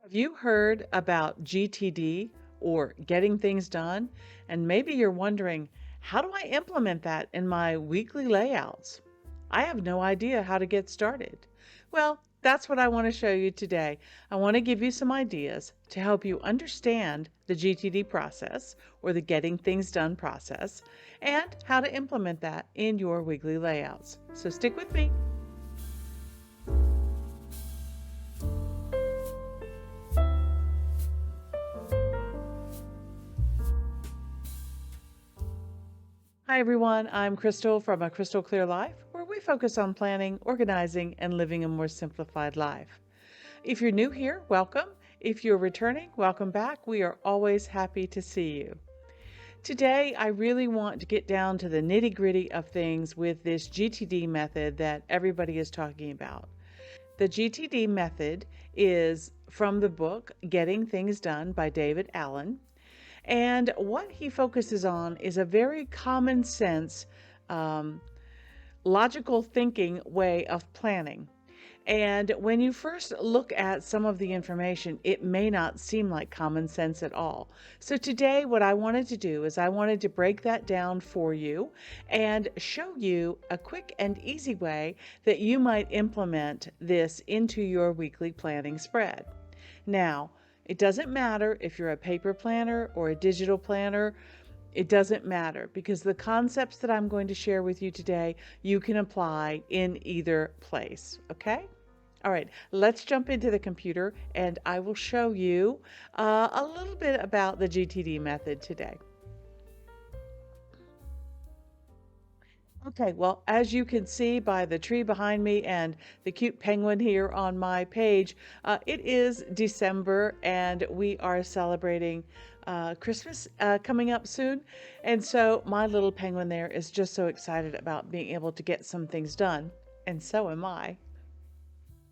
Have you heard about GTD or getting things done? And maybe you're wondering, how do I implement that in my weekly layouts? I have no idea how to get started. Well, that's what I want to show you today. I want to give you some ideas to help you understand the GTD process or the getting things done process and how to implement that in your weekly layouts. So stick with me. Hi everyone, I'm Crystal from A Crystal Clear Life, where we focus on planning, organizing, and living a more simplified life. If you're new here, welcome. If you're returning, welcome back. We are always happy to see you. Today, I really want to get down to the nitty-gritty of things with this GTD method that everybody is talking about. The GTD method is from the book Getting Things Done by David Allen. And what he focuses on is a very common sense, logical thinking way of planning. And when you first look at some of the information, it may not seem like common sense at all. So today, what I wanted to do is I wanted to break that down for you and show you a quick and easy way that you might implement this into your weekly planning spread. Now, it doesn't matter if you're a paper planner or a digital planner. It doesn't matter because the concepts that I'm going to share with you today, you can apply in either place, okay? All right, let's jump into the computer and I will show you a little bit about the GTD method today. Okay, well, as you can see by the tree behind me and the cute penguin here on my page, it is December and we are celebrating Christmas coming up soon. And so my little penguin there is just so excited about being able to get some things done. And so am I.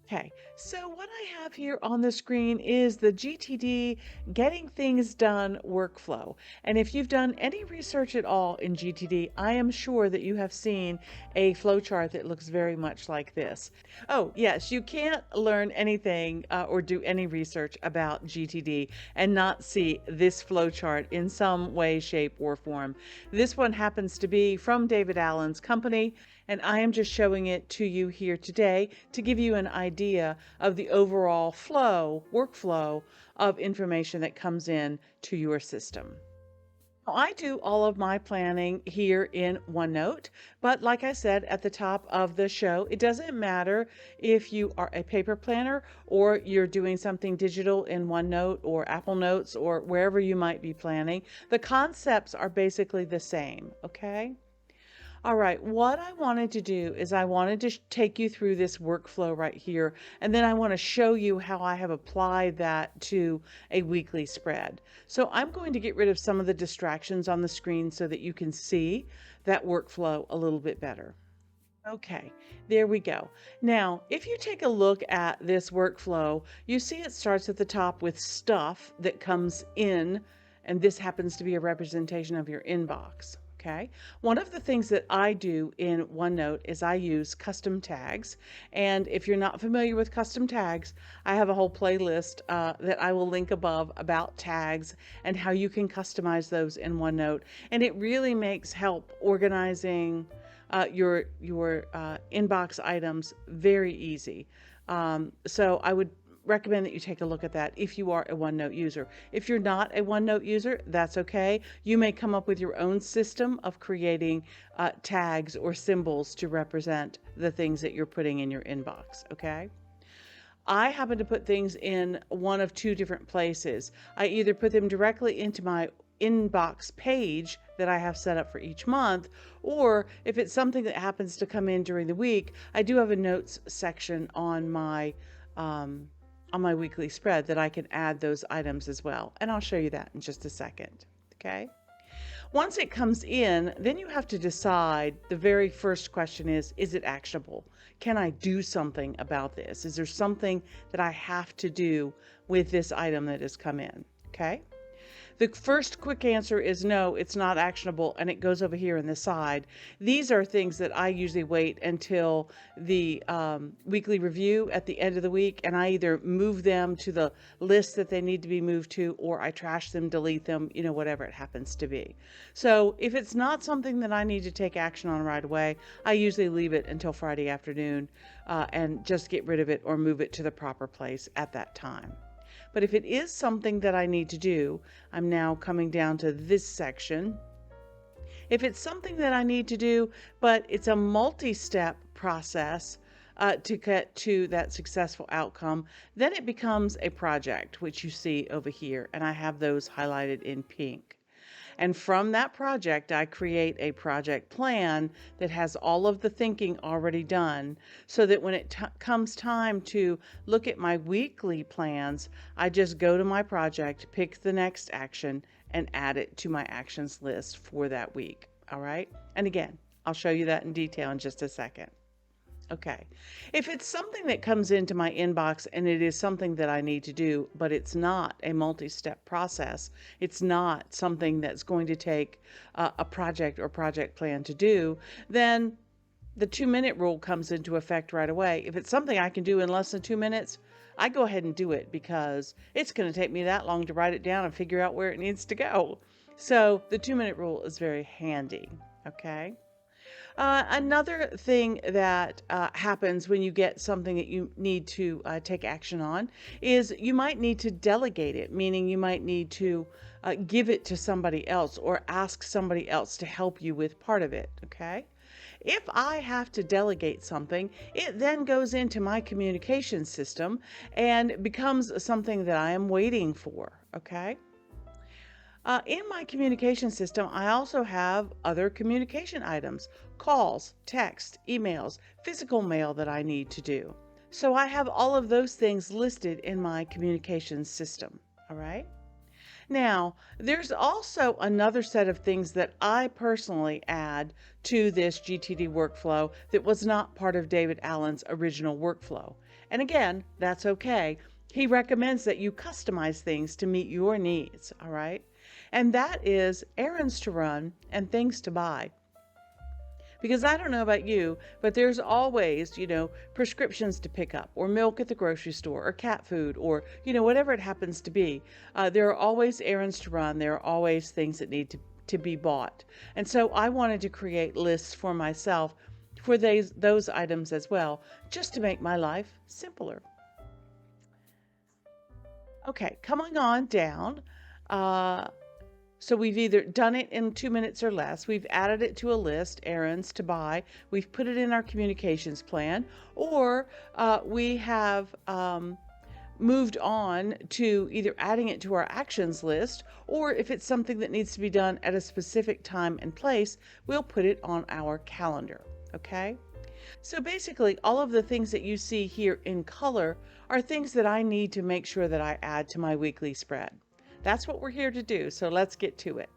Okay, so what I have here on the screen is the GTD Getting Things Done workflow. And if you've done any research at all in GTD, I am sure that you have seen a flowchart that looks very much like this. Oh, yes, you can't learn anything or do any research about GTD and not see this flowchart in some way, shape, or form. This one happens to be from David Allen's company, and I am just showing it to you here today to give you an idea of the overall workflow of information that comes in to your system. I do all of my planning here in OneNote, but like I said at the top of the show, it doesn't matter if you are a paper planner or you're doing something digital in OneNote or Apple Notes or wherever you might be planning. The concepts are basically the same, okay? All right, what I wanted to do is I wanted to take you through this workflow right here, and then I want to show you how I have applied that to a weekly spread. So I'm going to get rid of some of the distractions on the screen so that you can see that workflow a little bit better. Okay, there we go. Now, if you take a look at this workflow, you see it starts at the top with stuff that comes in, and this happens to be a representation of your inbox. Okay. One of the things that I do in OneNote is I use custom tags. And if you're not familiar with custom tags, I have a whole playlist that I will link above about tags and how you can customize those in OneNote. And it really makes help organizing your inbox items very easy. So I would recommend that you take a look at that if you are a OneNote user. If you're not a OneNote user, that's okay. You may come up with your own system of creating tags or symbols to represent the things that you're putting in your inbox, okay? I happen to put things in one of two different places. I either put them directly into my inbox page that I have set up for each month, or if it's something that happens to come in during the week, I do have a notes section on my weekly spread that I can add those items as well. And I'll show you that in just a second. Okay. Once it comes in, then you have to decide, the very first question is it actionable? Can I do something about this? Is there something that I have to do with this item that has come in? Okay. The first quick answer is no, it's not actionable, and it goes over here in the side. These are things that I usually wait until the weekly review at the end of the week, and I either move them to the list that they need to be moved to, or I trash them, delete them, whatever it happens to be. So if it's not something that I need to take action on right away, I usually leave it until Friday afternoon and just get rid of it or move it to the proper place at that time. But if it is something that I need to do, I'm now coming down to this section. If it's something that I need to do, but it's a multi-step process to get to that successful outcome, then it becomes a project, which you see over here, and I have those highlighted in pink. And from that project, I create a project plan that has all of the thinking already done, so that when it comes time to look at my weekly plans, I just go to my project, pick the next action, and add it to my actions list for that week. All right? And again, I'll show you that in detail in just a second. Okay, if it's something that comes into my inbox and it is something that I need to do, but it's not a multi-step process, it's not something that's going to take a project or project plan to do, then the 2-minute rule comes into effect right away. If it's something I can do in less than 2 minutes, I go ahead and do it because it's going to take me that long to write it down and figure out where it needs to go. So the 2-minute rule is very handy, okay? Another thing that happens when you get something that you need to take action on is you might need to delegate it, meaning you might need to give it to somebody else or ask somebody else to help you with part of it, okay? If I have to delegate something, it then goes into my communication system and becomes something that I am waiting for, okay? In my communication system, I also have other communication items, calls, text, emails, physical mail that I need to do. So I have all of those things listed in my communication system, all right? Now, there's also another set of things that I personally add to this GTD workflow that was not part of David Allen's original workflow. And again, that's okay. He recommends that you customize things to meet your needs, all right? And that is errands to run and things to buy. Because I don't know about you, but there's always, prescriptions to pick up, or milk at the grocery store, or cat food, or, whatever it happens to be. There are always errands to run. There are always things that need to be bought. And so I wanted to create lists for myself for those items as well, just to make my life simpler. Okay, coming on down. So we've either done it in 2 minutes or less, we've added it to a list, errands to buy, we've put it in our communications plan, or we have moved on to either adding it to our actions list, or if it's something that needs to be done at a specific time and place, we'll put it on our calendar, okay? So basically, all of the things that you see here in color are things that I need to make sure that I add to my weekly spread. That's what we're here to do, so let's get to it.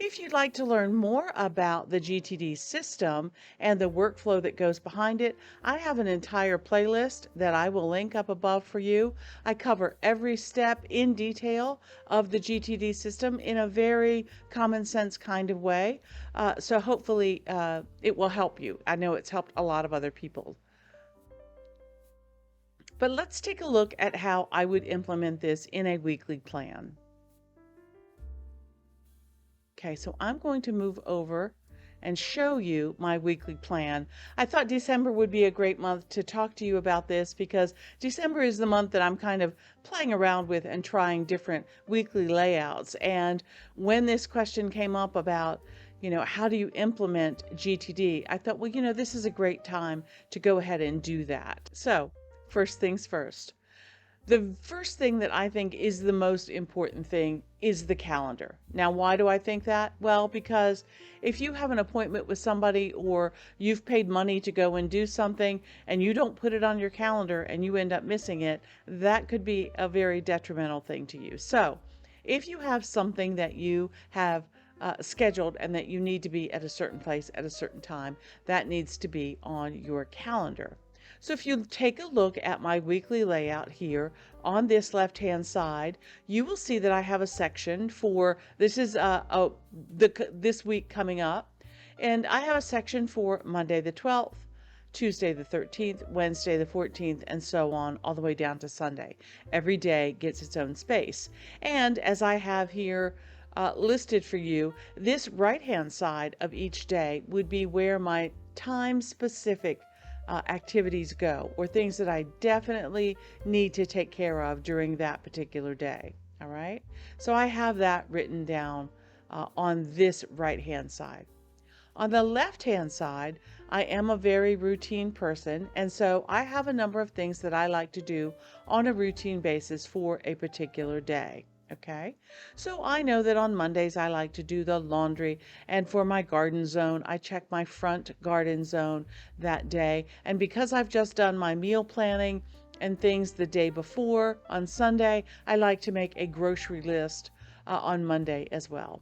If you'd like to learn more about the GTD system and the workflow that goes behind it, I have an entire playlist that I will link up above for you. I cover every step in detail of the GTD system in a very common sense kind of way. So hopefully it will help you. I know it's helped a lot of other people. But let's take a look at how I would implement this in a weekly plan. Okay, so I'm going to move over and show you my weekly plan. I thought December would be a great month to talk to you about this because December is the month that I'm kind of playing around with and trying different weekly layouts. And when this question came up about, how do you implement GTD? I thought, well, this is a great time to go ahead and do that. So first things first. The first thing that I think is the most important thing is the calendar. Now, why do I think that? Well, because if you have an appointment with somebody or you've paid money to go and do something and you don't put it on your calendar and you end up missing it, that could be a very detrimental thing to you. So if you have something that you have scheduled and that you need to be at a certain place at a certain time, that needs to be on your calendar. So if you take a look at my weekly layout here on this left-hand side, you will see that I have a section for, this is this week coming up, and I have a section for Monday the 12th, Tuesday the 13th, Wednesday the 14th, and so on, all the way down to Sunday. Every day gets its own space. And as I have here listed for you, this right-hand side of each day would be where my time-specific activities go, or things that I definitely need to take care of during that particular day. All right. So I have that written down on this right-hand side. On the left-hand side, I am a very routine person, and so I have a number of things that I like to do on a routine basis for a particular day. Okay, so I know that on Mondays I like to do the laundry, and for my garden zone, I check my front garden zone that day. And because I've just done my meal planning and things the day before, on Sunday, I like to make a grocery list on Monday as well.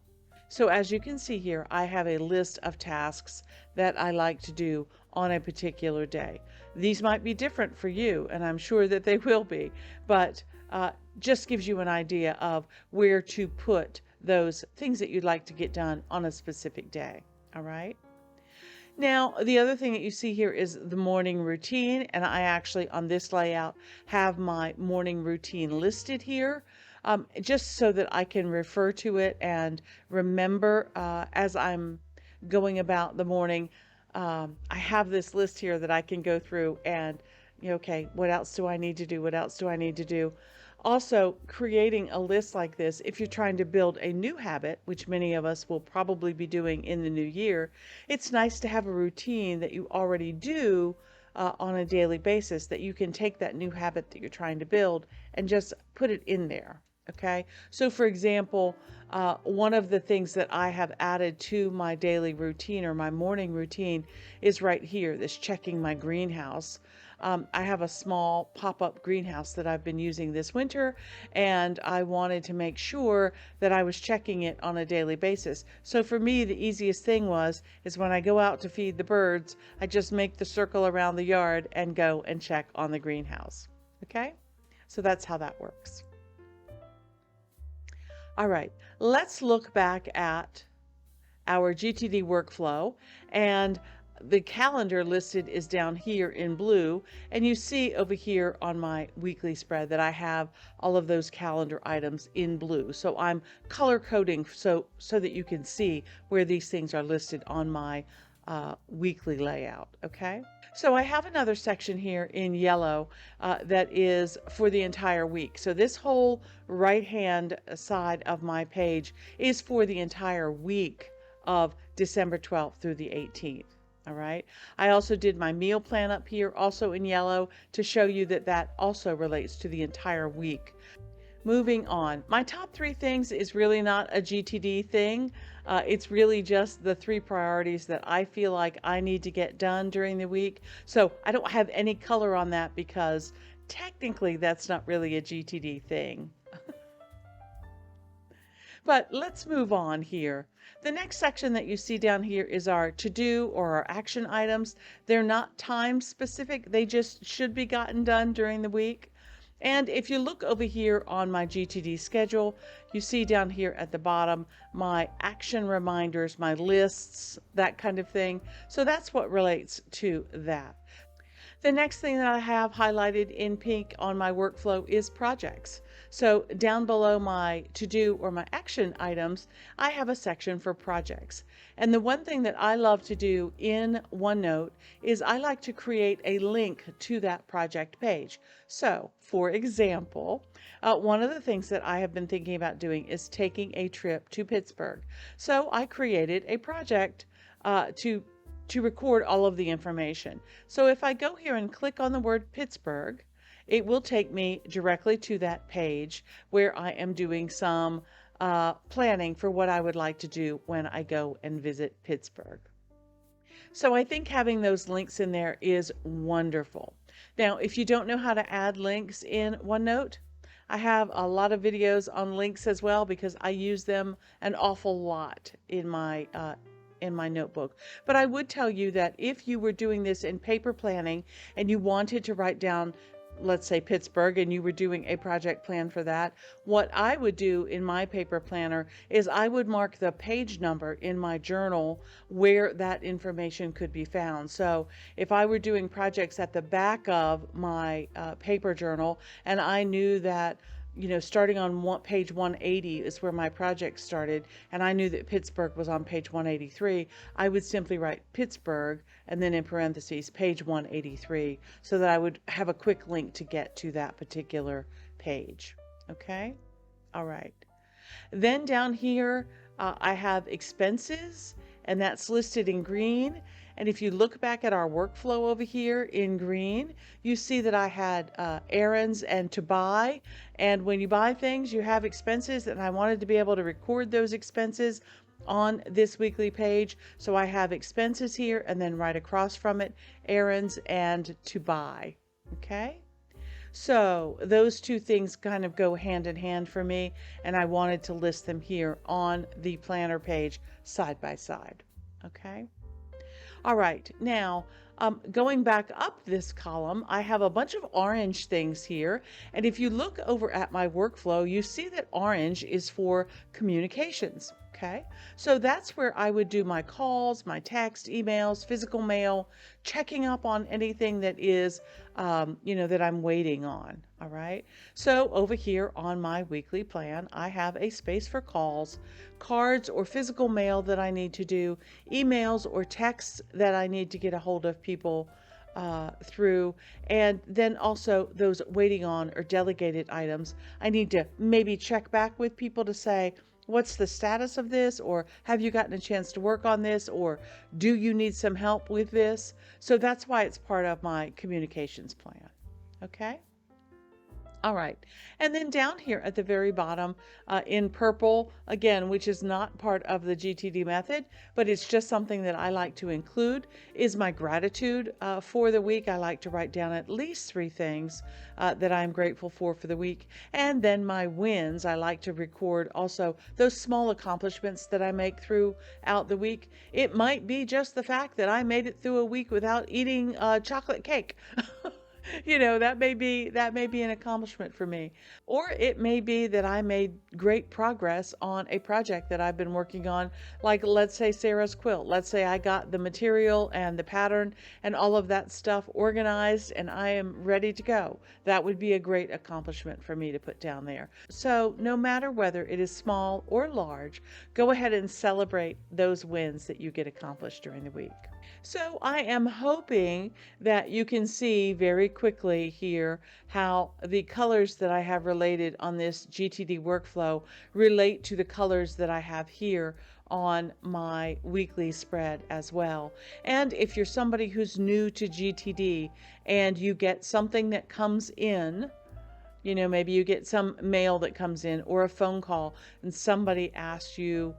So as you can see here, I have a list of tasks that I like to do on a particular day. These might be different for you, and I'm sure that they will be, but just gives you an idea of where to put those things that you'd like to get done on a specific day. All right. Now, the other thing that you see here is the morning routine, and I actually on this layout have my morning routine listed here. Just so that I can refer to it and remember as I'm going about the morning. I have this list here that I can go through and, okay, what else do I need to do? What else do I need to do? Also, creating a list like this, if you're trying to build a new habit, which many of us will probably be doing in the new year, it's nice to have a routine that you already do on a daily basis, that you can take that new habit that you're trying to build and just put it in there. Okay, so for example, one of the things that I have added to my daily routine or my morning routine is right here, this checking my greenhouse. I have a small pop-up greenhouse that I've been using this winter, and I wanted to make sure that I was checking it on a daily basis. So for me, the easiest thing is when I go out to feed the birds, I just make the circle around the yard and go and check on the greenhouse. Okay, so that's how that works. All right, let's look back at our GTD workflow, and the calendar listed is down here in blue, and you see over here on my weekly spread that I have all of those calendar items in blue. So I'm color coding so that you can see where these things are listed on my weekly layout. Okay, so I have another section here in yellow that is for the entire week. So this whole right hand side of my page is for the entire week of December 12th through the 18th. All right. I also did my meal plan up here also in yellow to show you that that also relates to the entire week. Moving on, my top 3 things is really not a GTD thing. It's really just the 3 priorities that I feel like I need to get done during the week. So I don't have any color on that because technically that's not really a GTD thing. But let's move on here. The next section that you see down here is our to-do or our action items. They're not time specific. They just should be gotten done during the week. And if you look over here on my GTD schedule, you see down here at the bottom my action reminders, my lists, that kind of thing. So that's what relates to that. The next thing that I have highlighted in pink on my workflow is projects. So down below my to-do or my action items, I have a section for projects. And the one thing that I love to do in OneNote is I like to create a link to that project page. So for example, one of the things that I have been thinking about doing is taking a trip to Pittsburgh. So I created a project to record all of the information. So if I go here and click on the word Pittsburgh, it will take me directly to that page where I am doing some planning for what I would like to do when I go and visit Pittsburgh. So I think having those links in there is wonderful. Now, if you don't know how to add links in OneNote, I have a lot of videos on links as well because I use them an awful lot in my in my notebook. But I would tell you that if you were doing this in paper planning and you wanted to write down, let's say Pittsburgh, and you were doing a project plan for that, what I would do in my paper planner is I would mark the page number in my journal where that information could be found. So if I were doing projects at the back of my paper journal, and I knew that, starting on page 180 is where my project started, and I knew that Pittsburgh was on page 183, I would simply write Pittsburgh and then in parentheses page 183, so that I would have a quick link to get to that particular page. Okay? All right. Then down here, I have expenses, and that's listed in green. And if you look back at our workflow over here in green, you see that I had errands and to buy. And when you buy things, you have expenses, and I wanted to be able to record those expenses on this weekly page. So I have expenses here, and then right across from it, errands and to buy. Okay? So those two things kind of go hand in hand for me, and I wanted to list them here on the planner page side by side. Okay? All right, now going back up this column, I have a bunch of orange things here. And if you look over at my workflow, you see that orange is for communications. Okay, so that's where I would do my calls, my text, emails, physical mail, checking up on anything that is, that I'm waiting on. All right, so over here on my weekly plan, I have a space for calls, cards or physical mail that I need to do, emails or texts that I need to get a hold of people through, and then also those waiting on or delegated items. I need to maybe check back with people to say, what's the status of this? Or have you gotten a chance to work on this? Or do you need some help with this? So that's why it's part of my communications plan. Okay? All right, and then down here at the very bottom in purple, again, which is not part of the GTD method, but it's just something that I like to include, is my gratitude for the week. I like to write down at least 3 things that I'm grateful for the week. And then my wins, I like to record also those small accomplishments that I make throughout the week. It might be just the fact that I made it through a week without eating chocolate cake. That may be an accomplishment for me. Or it may be that I made great progress on a project that I've been working on, like let's say Sarah's quilt. Let's say I got the material and the pattern and all of that stuff organized and I am ready to go. That would be a great accomplishment for me to put down there. So no matter whether it is small or large, go ahead and celebrate those wins that you get accomplished during the week. So I am hoping that you can see very quickly here how the colors that I have related on this GTD workflow relate to the colors that I have here on my weekly spread as well. And if you're somebody who's new to GTD and you get something that comes in, maybe you get some mail that comes in or a phone call and somebody asks you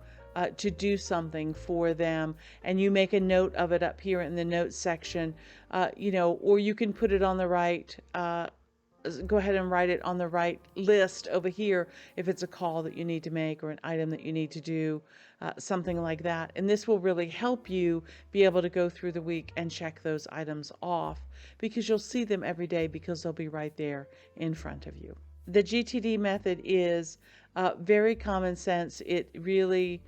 to do something for them, and you make a note of it up here in the notes section, or you can put it on the right, go ahead and write it on the right list over here if it's a call that you need to make or an item that you need to do, something like that. And this will really help you be able to go through the week and check those items off, because you'll see them every day because they'll be right there in front of you. The GTD method is very common sense. It really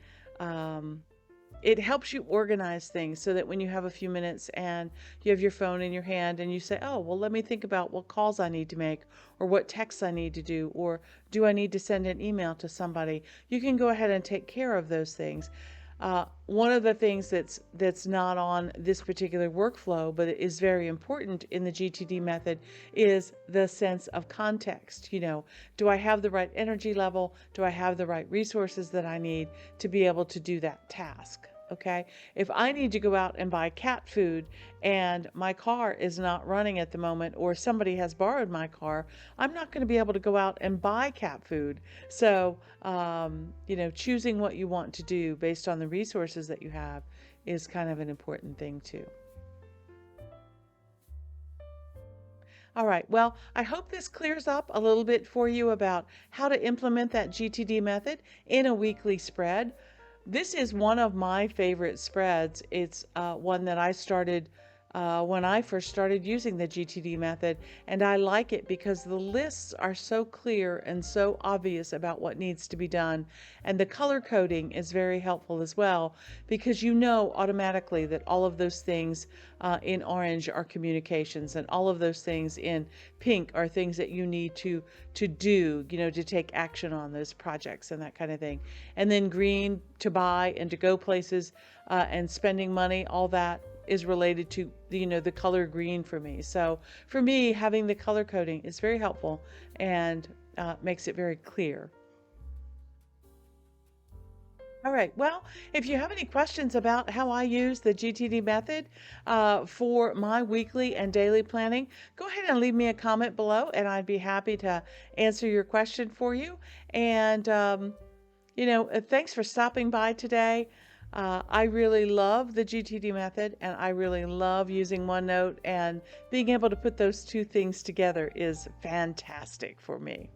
it helps you organize things so that when you have a few minutes and you have your phone in your hand and you say, oh, well, let me think about what calls I need to make or what texts I need to do, or do I need to send an email to somebody, you can go ahead and take care of those things. One of the things that's not on this particular workflow, but it is very important in the GTD method, is the sense of context. Do I have the right energy level? Do I have the right resources that I need to be able to do that task? Okay, if I need to go out and buy cat food and my car is not running at the moment, or somebody has borrowed my car, I'm not going to be able to go out and buy cat food. So, choosing what you want to do based on the resources that you have is kind of an important thing too. All right, well, I hope this clears up a little bit for you about how to implement that GTD method in a weekly spread. This is one of my favorite spreads. It's one that I started when I first started using the GTD method, and I like it because the lists are so clear and so obvious about what needs to be done. And the color coding is very helpful as well because you know automatically that all of those things in orange are communications, and all of those things in pink are things that you need to do, to take action on those projects and that kind of thing. And then green to buy and to go places and spending money, all that is related to the color green for me. So for me, having the color coding is very helpful and makes it very clear. All right. Well, if you have any questions about how I use the GTD method for my weekly and daily planning, go ahead and leave me a comment below, and I'd be happy to answer your question for you. And thanks for stopping by today. I really love the GTD method, and I really love using OneNote, and being able to put those two things together is fantastic for me.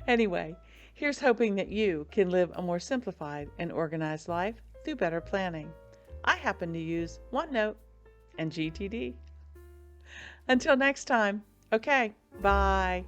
Anyway, here's hoping that you can live a more simplified and organized life through better planning. I happen to use OneNote and GTD. Until next time, okay, bye.